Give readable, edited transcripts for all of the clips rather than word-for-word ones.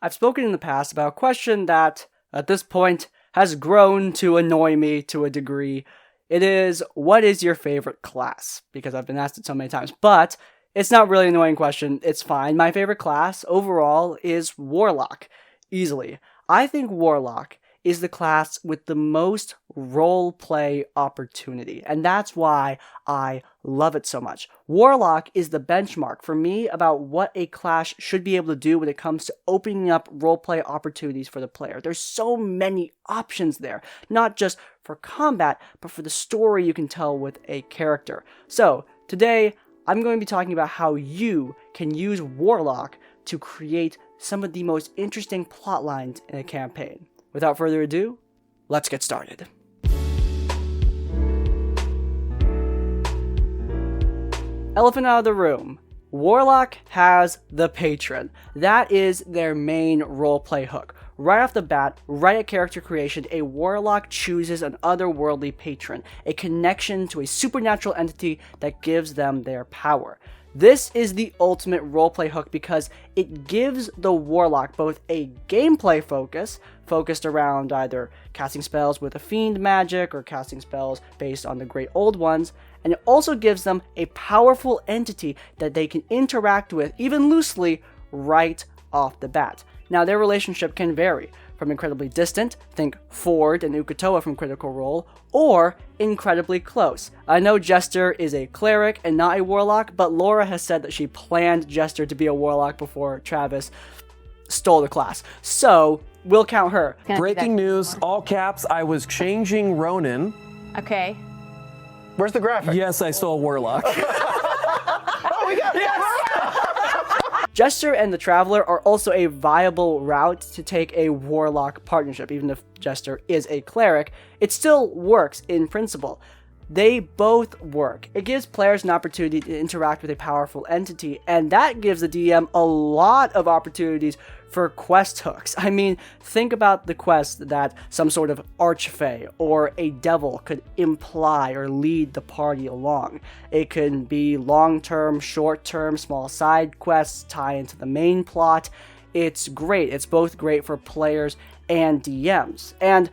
I've spoken in the past about a question that, at this point, has grown to annoy me to a degree. It is, what is your favorite class? Because I've been asked it so many times, but it's not really an annoying question. It's fine. My favorite class overall is Warlock, easily. I think Warlock is the class with the most role-play opportunity, and that's why I love it so much. Warlock is the benchmark for me about what a class should be able to do when it comes to opening up role-play opportunities for the player. There's so many options there, not just for combat, but for the story you can tell with a character. So, today, I'm going to be talking about how you can use Warlock to create some of the most interesting plot lines in a campaign. Without further ado, let's get started. Elephant out of the room. Warlock has the Patron. That is their main roleplay hook. Right off the bat, right at character creation, a Warlock chooses an otherworldly patron, a connection to a supernatural entity that gives them their power. This is the ultimate roleplay hook because it gives the Warlock both a gameplay focus, focused around either casting spells with a fiend magic or casting spells based on the Great Old Ones, and it also gives them a powerful entity that they can interact with, even loosely, right off the bat. Now, their relationship can vary from incredibly distant, think Ford and Ukatoa from Critical Role, or incredibly close. I know Jester is a cleric and not a warlock, but Laura has said that she planned Jester to be a warlock before Travis stole the class. So, we'll count her. Breaking news, all caps, I was changing Ronin. Okay. Where's the graphic? Yes, I stole Warlock. Oh, we got Yes! Jester and the Traveler are also a viable route to take a Warlock partnership. Even if Jester is a cleric, it still works in principle. They both work. It gives players an opportunity to interact with a powerful entity, and that gives the DM a lot of opportunities for quest hooks. I mean, think about the quest that some sort of archfey or a devil could imply or lead the party along. It can be long-term, short-term, small side quests tie into the main plot. It's great. It's both great for players and DMs. And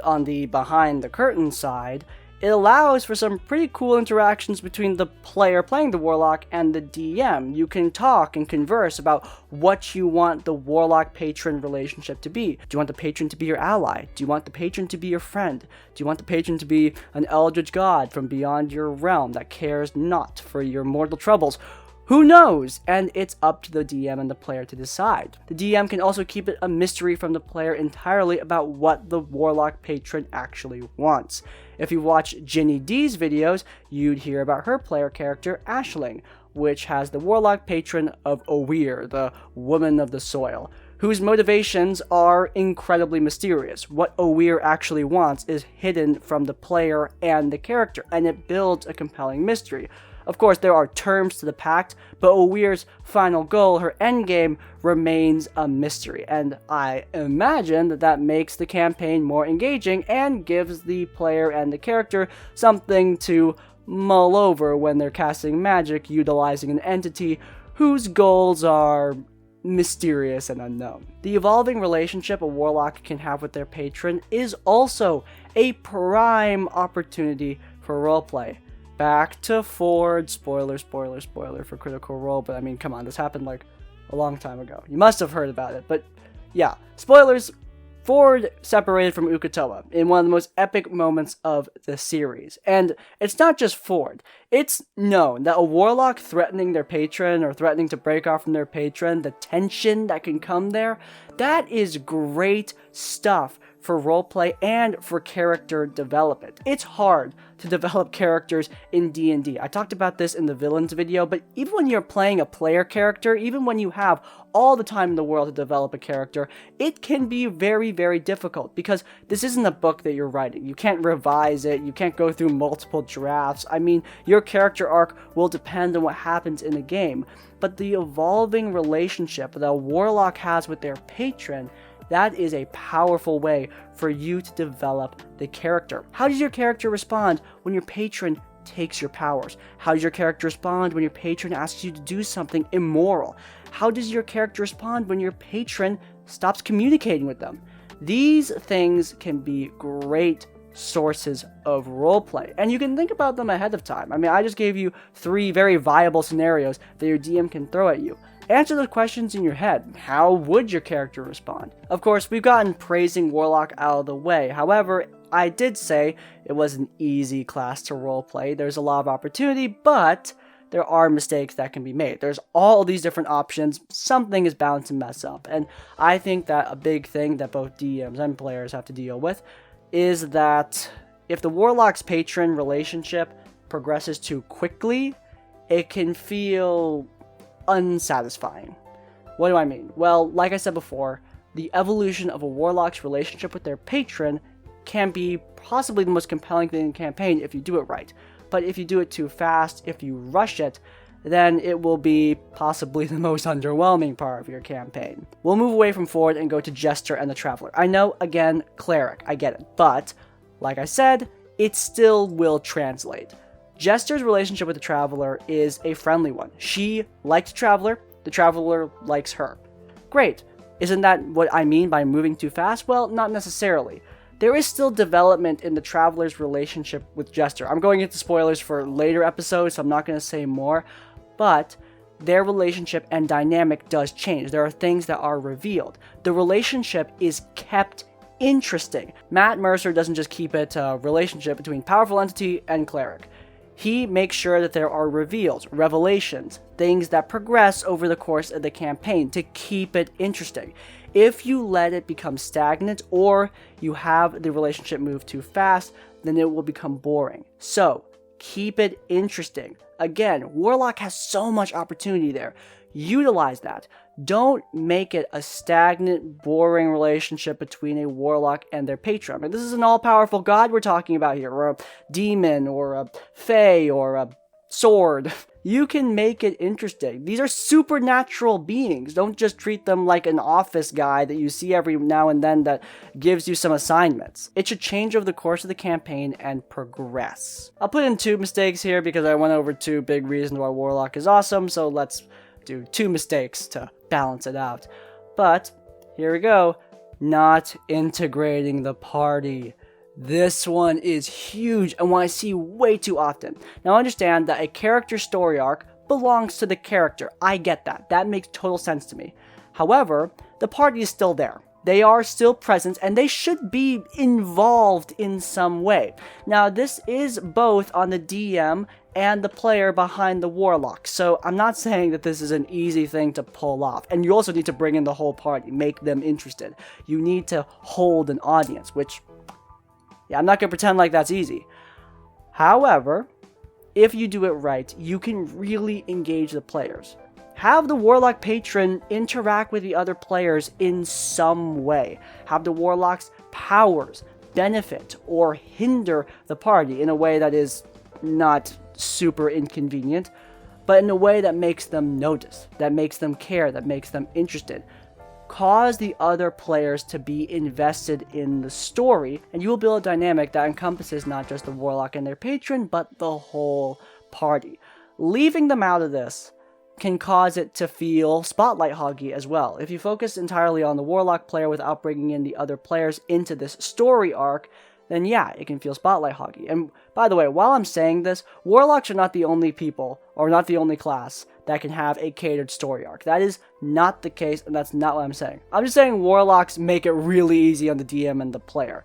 on the behind the curtain side, it allows for some pretty cool interactions between the player playing the Warlock and the DM. You can talk and converse about what you want the Warlock-Patron relationship to be. Do you want the patron to be your ally? Do you want the patron to be your friend? Do you want the patron to be an eldritch god from beyond your realm that cares not for your mortal troubles? Who knows? And it's up to the DM and the player to decide. The DM can also keep it a mystery from the player entirely about what the Warlock patron actually wants. If you watch Ginny D's videos, you'd hear about her player character, Aisling, which has the Warlock patron of Oweir, the woman of the soil, whose motivations are incredibly mysterious. What Oweir actually wants is hidden from the player and the character, and it builds a compelling mystery. Of course, there are terms to the pact, but Oweir's final goal, her endgame, remains a mystery, and I imagine that makes the campaign more engaging and gives the player and the character something to mull over when they're casting magic utilizing an entity whose goals are mysterious and unknown. The evolving relationship a Warlock can have with their patron is also a prime opportunity for roleplay. Back to Ford, spoiler for Critical Role, but I mean, come on, this happened like a long time ago. You must have heard about it, but yeah, spoilers. Ford separated from Ukatoa in one of the most epic moments of the series. And it's not just Ford. It's known that a Warlock threatening their patron or threatening to break off from their patron, the tension that can come there, that is great stuff for roleplay and for character development. It's hard to develop characters in D&D. I talked about this in the villains video, but even when you're playing a player character, even when you have all the time in the world to develop a character, it can be very, very difficult because this isn't a book that you're writing. You can't revise it. You can't go through multiple drafts. I mean, your character arc will depend on what happens in the game, but the evolving relationship that a Warlock has with their patron, that is a powerful way for you to develop the character. How does your character respond when your patron takes your powers? How does your character respond when your patron asks you to do something immoral? How does your character respond when your patron stops communicating with them? These things can be great sources of roleplay, and you can think about them ahead of time. I mean, I just gave you 3 very viable scenarios that your DM can throw at you. Answer those questions in your head. How would your character respond? Of course, we've gotten praising Warlock out of the way. However, I did say it was an easy class to roleplay. There's a lot of opportunity, but there are mistakes that can be made. There's all these different options. Something is bound to mess up. And I think that a big thing that both DMs and players have to deal with is that if the Warlock's patron relationship progresses too quickly, it can feel unsatisfying. What do I mean? Well, like I said before, the evolution of a Warlock's relationship with their patron can be possibly the most compelling thing in the campaign if you do it right. But if you do it too fast, if you rush it, then it will be possibly the most underwhelming part of your campaign. We'll move away from Ford and go to Jester and the Traveler. I know, again, cleric, I get it, but, like I said, it still will translate. Jester's relationship with the Traveler is a friendly one. She likes the Traveler likes her. Great. Isn't that what I mean by moving too fast? Well, not necessarily. There is still development in the Traveler's relationship with Jester. I'm going into spoilers for later episodes, so I'm not going to say more, but their relationship and dynamic does change. There are things that are revealed. The relationship is kept interesting. Matt Mercer doesn't just keep it a relationship between powerful entity and cleric. He makes sure that there are reveals, revelations, things that progress over the course of the campaign to keep it interesting. If you let it become stagnant or you have the relationship move too fast, then it will become boring. So, keep it interesting. Again, Warlock has so much opportunity there. Utilize that. Don't make it a stagnant, boring relationship between a Warlock and their patron. I mean, this is an all-powerful god we're talking about here, or a demon, or a fae, or a sword. You can make it interesting. These are supernatural beings. Don't just treat them like an office guy that you see every now and then that gives you some assignments. It should change over the course of the campaign and progress. I'll put in 2 mistakes here because I went over 2 big reasons why Warlock is awesome, so let's do 2 mistakes to balance it out. But, here we go. Not integrating the party. This one is huge and one I see way too often. Now understand that a character story arc belongs to the character. I get that. That makes total sense to me. However, the party is still there. They are still present and they should be involved in some way. Now this is both on the DM and the player behind the Warlock. So I'm not saying that this is an easy thing to pull off. And you also need to bring in the whole party, make them interested. You need to hold an audience, which, yeah, I'm not going to pretend like that's easy. However, if you do it right, you can really engage the players. Have the Warlock patron interact with the other players in some way. Have the Warlock's powers benefit or hinder the party in a way that is not super inconvenient, but in a way that makes them notice, that makes them care, that makes them interested. Cause the other players to be invested in the story, and you will build a dynamic that encompasses not just the Warlock and their patron, but the whole party. Leaving them out of this can cause it to feel spotlight hoggy as well. If you focus entirely on the Warlock player without bringing in the other players into this story arc, then yeah, it can feel spotlight hoggy. And by the way, while I'm saying this, Warlocks are not the only people, or not the only class, that can have a catered story arc. That is not the case, and that's not what I'm saying. I'm just saying Warlocks make it really easy on the DM and the player.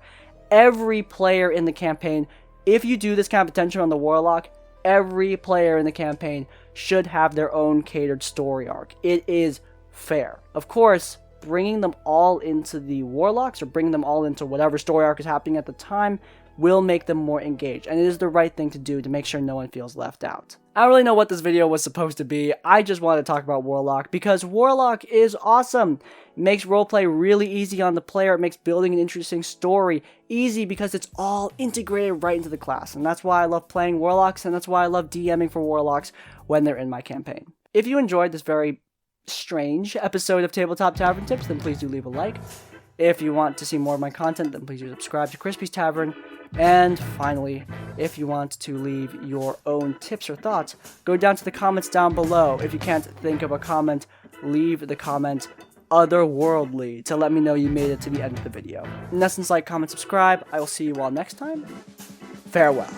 Every player in the campaign, if you do this kind of attention on the Warlock, every player in the campaign should have their own catered story arc. It is fair. Of course, bringing them all into the Warlocks, or bringing them all into whatever story arc is happening at the time, will make them more engaged, and it is the right thing to do to make sure no one feels left out. I don't really know what this video was supposed to be. I just wanted to talk about Warlock because Warlock is awesome. It makes roleplay really easy on the player. It makes building an interesting story easy because it's all integrated right into the class, and that's why I love playing Warlocks, and that's why I love DMing for Warlocks when they're in my campaign. If you enjoyed this very strange episode of Tabletop Tavern Tips, then please do leave a like. If you want to see more of my content, then please do subscribe to Crispy's Tavern. And finally, if you want to leave your own tips or thoughts, go down to the comments down below. If you can't think of a comment, leave the comment otherworldly to let me know you made it to the end of the video. In essence, like, comment, subscribe. I will see you all next time. Farewell.